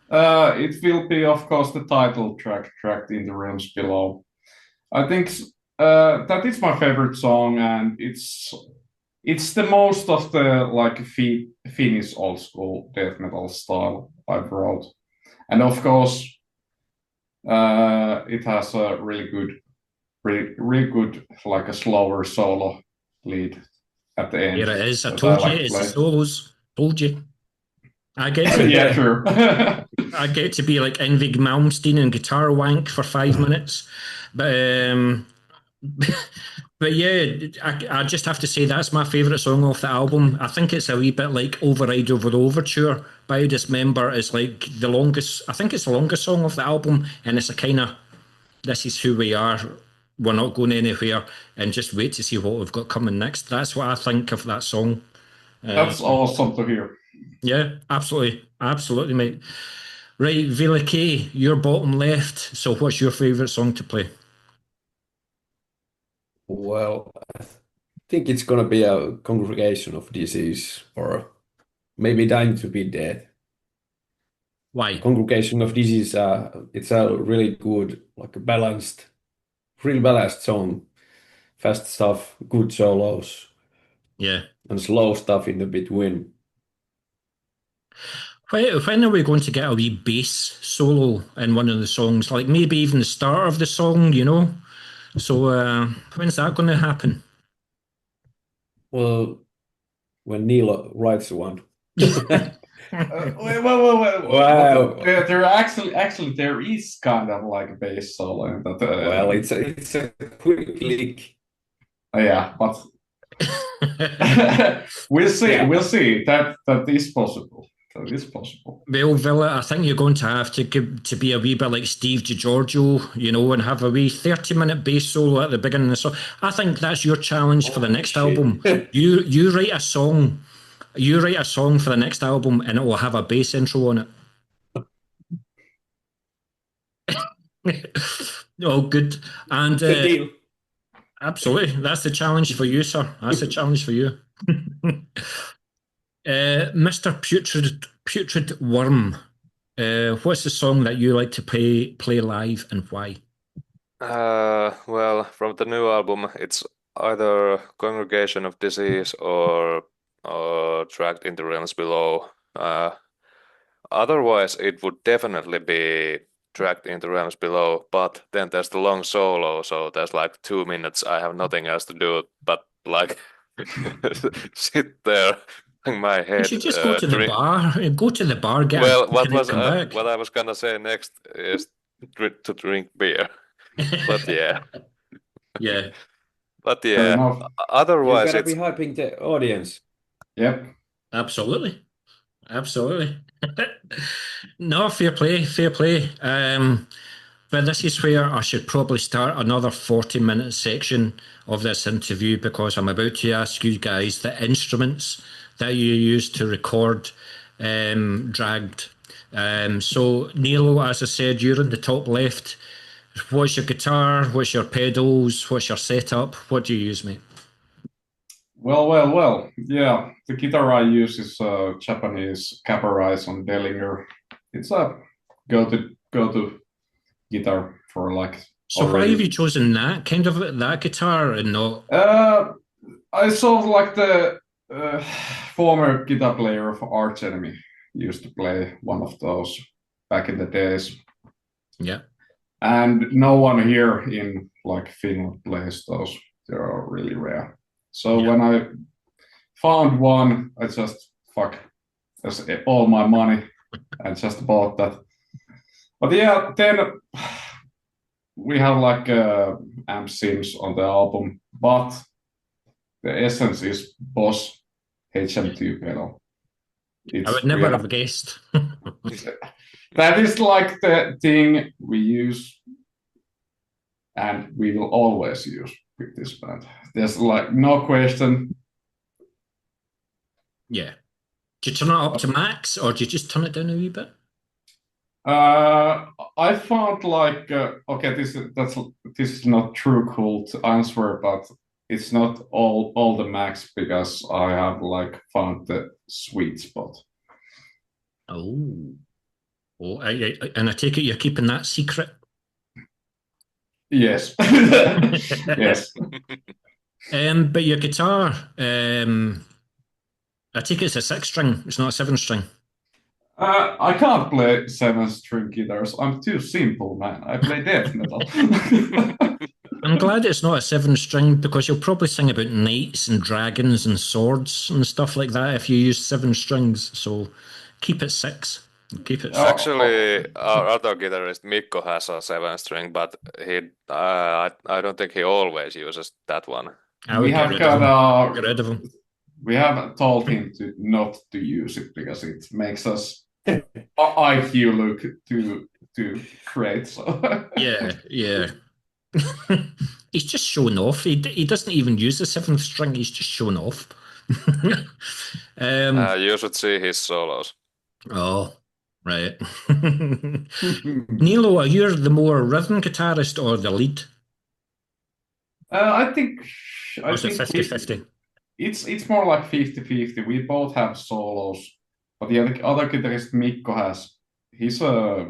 It will be, of course, the title track, tracked in the realms below. I think that is my favorite song, and it's the most of the like Finnish old school death metal style I've wrote, and of course, it has a really good like a slower solo lead at the end.
Here it is. I
That
told you
like to
it's the
play.
solos. Told you. I get to
Yeah, true.
I get to be like Yngwie Malmsteen and guitar wank for 5 minutes, but but yeah, I just have to say that's my favourite song off the album. I think it's a wee bit like Override Over the Overture by Dismember is like the longest. I think it's the longest song off the album, and it's a kind of this is who we are. We're not going anywhere, and just wait to see what we've got coming next. That's what I think of that song.
That's awesome to hear.
Yeah, absolutely, absolutely, mate. Right, Vila K, you're bottom left. So, what's your favourite song to play?
Well, I think it's gonna be a congregation of disease or maybe dying to be dead.
Why?
Congregation of disease, it's a really good, like a balanced, really balanced song. Fast stuff, good solos,
Yeah.
and slow stuff in the between.
When are we going to get a wee bass solo in one of the songs? Like maybe even the start of the song, you know? So, when's that going to happen?
Well, when Neil writes one.
Wait,
Wow.
there actually there is kind of like a bass solo in that.
Well, it's a quick lick.
Yeah, but we'll see.
Yeah.
We'll see. That is possible. That is possible.
Well, Villa, I think you're going to have to be a wee bit like Steve DiGiorgio, you know, and have a wee 30-minute bass solo at the beginning of the song. I think that's your challenge for the
Oh,
next
shit.
album. You write a song. You write a song for the next album, and it will have a bass intro on it. Oh, good. And
It's a deal.
absolutely, that's the challenge for you, sir. That's the challenge for you. Mr. Putrid Worm. What's the song that you like to play live and why?
Well, from the new album, it's either Congregation of Disease or Dragged into Realms Below. Otherwise, it would definitely be Dragged into Realms Below, but then there's the long solo, so there's like 2 minutes. I have nothing else to do but like sit there, hang my
You
head,
should just go to the
drink.
bar. Go to the bar, get a
Well,
drink, and then come back.
what I was gonna say next is to drink beer, but yeah,
Yeah,
but
Fair
yeah.
enough.
You
Otherwise,
gotta be
it's
hyping the audience.
Yep.
absolutely, absolutely. No, fair play, fair play. But this is where I should probably start another 40-minute section of this interview because I'm about to ask you guys the instruments that you use to record Dragged. So, Neil, as I said, you're in the top left. What's your guitar? What's your pedals? What's your setup? What do you use, mate?
Well. Yeah, the guitar I use is Japanese Caparise on Dellinger. It's a go-to guitar for like
So why have you
already.
chosen that guitar and not?
I saw like the former guitar player of Arch Enemy used to play one of those back in the days,
Yeah,
and no one here in like Finland plays those. They are really rare. So
yeah,
when I found one, I just that's all my money and just bought that. But yeah, then we have like amp sims on the album, but the essence is Boss HM2 pedal.
I would
We
never
have
have guessed.
that is like the thing we use and we will always use with this band. There's like no question.
Yeah. Do you turn it up to max or do you just turn it down a wee bit?
I found like okay, this is not true cool to answer, but it's not all the max because I have like found the sweet spot.
Oh. Oh, and I take it you're keeping that secret.
Yes, yes.
But your guitar, I take it it's a 6 string. It's not a 7 string.
I can't play 7-string guitars. I'm too simple, man. I play death metal.
I'm glad it's not a 7 string because you'll probably sing about knights and dragons and swords and stuff like that if you use 7 strings. So keep it 6. Keep it 6.
actually our other guitarist Mikko has a 7 string, but I don't think he always uses that one.
I
we
would get
have
rid of him.
got
Get rid of him.
we have told him to not to use it because it makes us IQ look too to create. So
Yeah, yeah. He's just showing off. He doesn't even use the seventh string. He's just showing off.
You should see his solos.
Oh, right. Nilo, are you the more rhythm guitarist or the lead?
I think
Or
I
is it
think
50-50?
it's more like 50-50. We both have solos, but the other guitarist Mikko he's a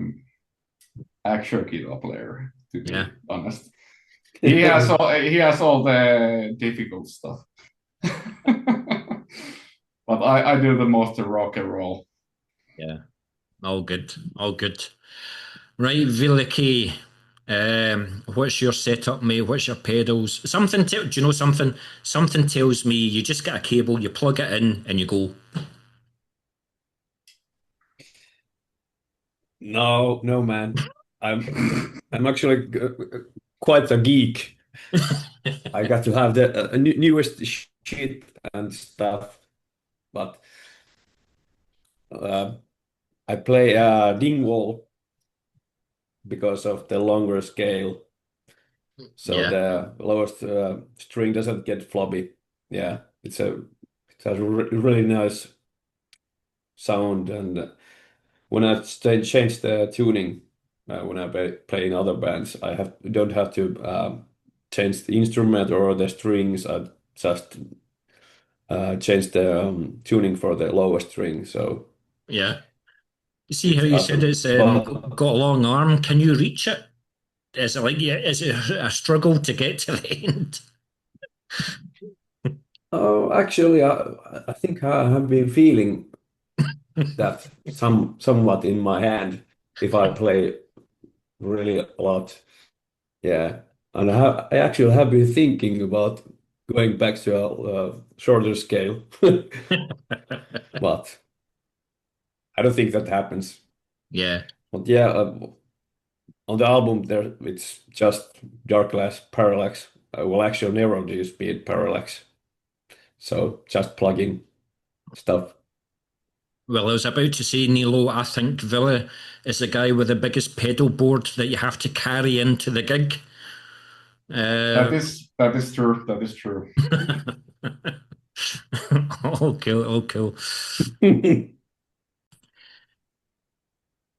actual guitar player, to
Yeah.
be honest. He has all the difficult stuff. But I do the most rock and roll.
Yeah. All good. All good. Right, Viliki. What's your setup, mate? What's your pedals? Do you know something? Something tells me you just get a cable, you plug it in, and you go.
No, no, man. I'm actually quite a geek. I got to have the newest shit and stuff, but uh, I play Dingwall because of the longer scale, so
Yeah,
the lowest string doesn't get floppy. Yeah, it has a really nice sound, and when I change the tuning when I play in other bands, don't have to change the instrument or the strings. I just change the tuning for the lowest string, so
yeah. You see how
it's
you said
awesome.
it's
But
got a long arm? Can you reach it? Is it like yeah? Is it a struggle to get to the end?
oh, actually, I think I have been feeling that somewhat in my hand if I play really a lot. Yeah, and I actually have been thinking about going back to a shorter scale, but I don't think that happens.
Yeah,
But yeah, on the album there it's just Darkglass Parallax. I will actually never do speed parallax, so just plug-in stuff.
well, I was about to say, Nilo, I think Villa is the guy with the biggest pedal board that you have to carry into the gig.
That
Uh,
is true. That is true.
all cool, all cool.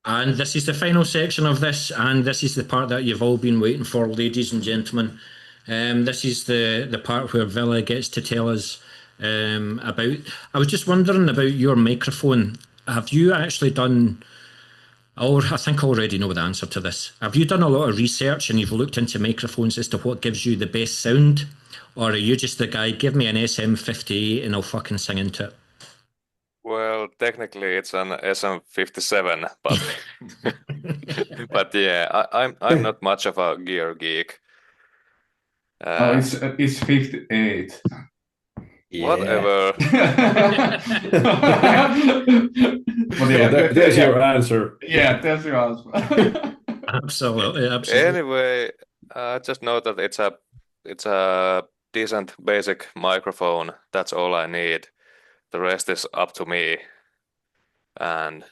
And this is the final section of this, and this is the part that you've all been waiting for, ladies and gentlemen. This is the part where Villa gets to tell us about. I was just wondering about your microphone. Have you actually done? Or I think I already know the answer to this. Have you done a lot of research and you've looked into microphones as to what gives you the best sound? Or are you just the guy, give me an SM58 and I'll fucking sing into it?
Well, technically it's an SM57, but but yeah, I'm not much of a gear geek.
Oh,
Uh,
it's 58.
Yeah.
Whatever.
But
So there's your answer.
yeah, that's your answer.
Absolutely, absolutely.
Anyway, I just know that it's a decent basic microphone. That's all I need. The rest is up to me. And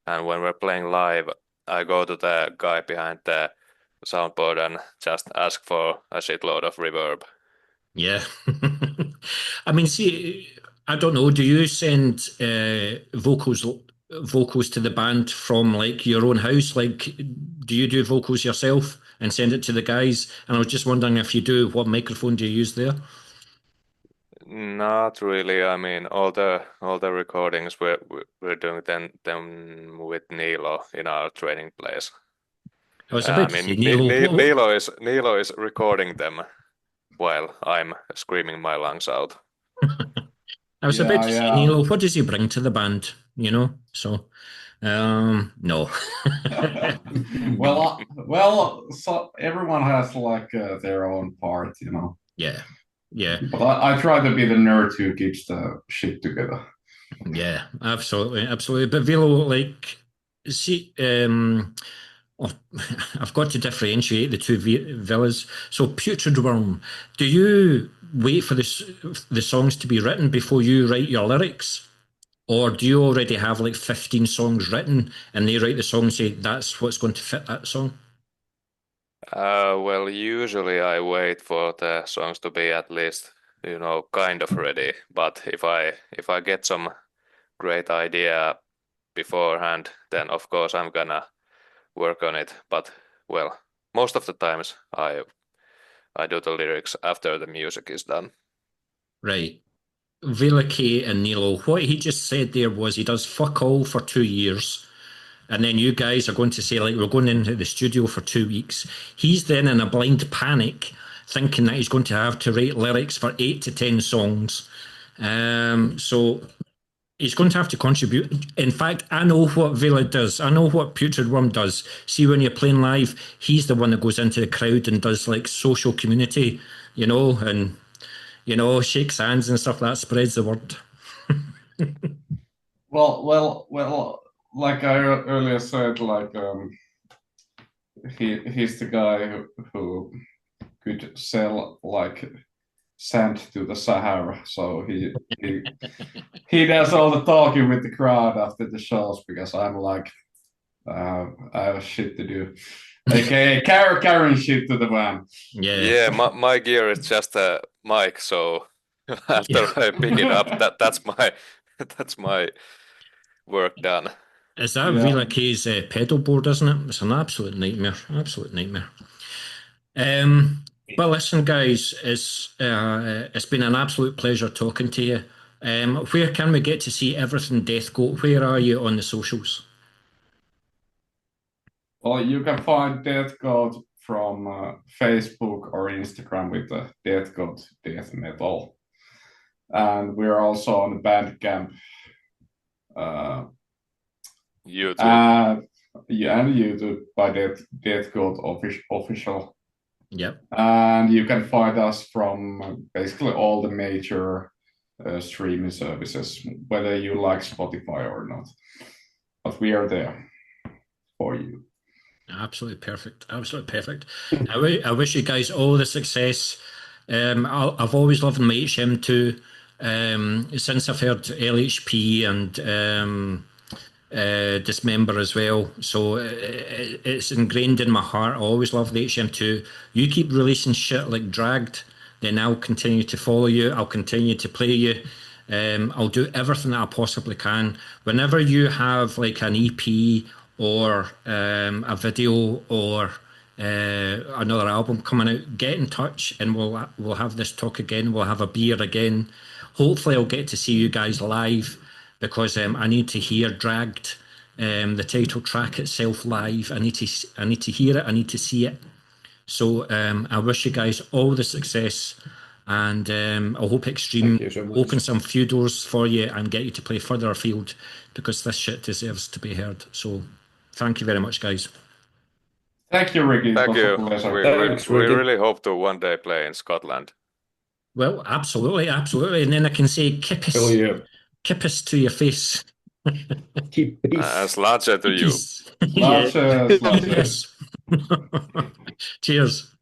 when we're playing live, I go to the guy behind the soundboard and just ask for a shitload of reverb.
Yeah. I mean, see, I don't know. Do you send vocals to the band from like your own house? Like, do you do vocals yourself and send it to the guys? And I was just wondering if you do, what microphone do you use there?
Not really. I mean, all the recordings we're doing them with Nilo in our training place.
I was
I
about to say,
mean,
Neil.
Nilo is recording them while I'm screaming my lungs out.
I was about
Yeah,
to say,
yeah.
Neil, what does he bring to the band? You know, so no.
So everyone has like their own part.
Yeah, yeah,
But I try to be the nerd who keeps the shit together.
yeah, absolutely, absolutely. But Velo, like, see, oh, I've got to differentiate the two villas. So, Putrid Worm, do you wait for the songs to be written before you write your lyrics? or do you already have like 15 songs written and they write the song and say that's what's going to fit that song?
Well, usually I wait for the songs to be at least, kind of ready. But if I get some great idea beforehand, then of course I'm gonna work on it. But well, most of the times I do the lyrics after the music is done.
Right. K and Nilo, what he just said there was he does fuck all for 2 years. And then you guys are going to say, like, we're going into the studio for 2 weeks. He's then in a blind panic, thinking that he's going to have to write lyrics for 8 to 10 songs. So he's going to have to contribute. In fact, I know what Vela does. I know what Putrid Worm does. See, when you're playing live, he's the one that goes into the crowd and does like social community, and shakes hands and stuff. That spreads the word.
Well. Like I earlier said, like he's the guy who could sell like sand to the Sahara. So he does all the talking with the crowd after the shows because I'm like I have shit to do, aka carrying shit to the van.
Yeah, my gear is just a mic, so after I pick it up, that's my work done.
Is that Vela K's pedal board, isn't it? It's an absolute nightmare. Absolute nightmare. But listen, guys, it's been an absolute pleasure talking to you. Where can we get to see everything Deathgoat? Where are you on the socials?
Well, you can find Deathgoat from Facebook or Instagram with the Deathgoat Death Metal. And we're also on the Bandcamp.
YouTube.
And YouTube by Deathgoat official.
Yep.
And you can find us from basically all the major streaming services, whether you like Spotify or not. But we are there for you.
Absolutely perfect. Absolutely perfect. I wish you guys all the success. I've always loved my HM2 since I've heard LHP and Dismember as well. So it's ingrained in my heart. I always love the HM2. You keep releasing shit like Dragged, then I'll continue to follow you. I'll continue to play you. I'll do everything that I possibly can. Whenever you have like an EP or a video or another album coming out, get in touch and we'll have this talk again. We'll have a beer again. Hopefully, I'll get to see you guys live because I need to hear Dragged, the title track itself live. I need to hear it. I need to see it. So I wish you guys all the success, and I hope Extreme open some few doors for you and get you to play further afield because this shit deserves to be heard. So thank you very much, guys.
Thank you, Ricky.
Thank you.
Thanks,
We
Ricky.
really hope to one day play in Scotland.
Well, absolutely, absolutely. And then I can say
Hell
kippis to your face.
Keep peace.
Slacha to you.
Yes.
Slacha.
Cheers.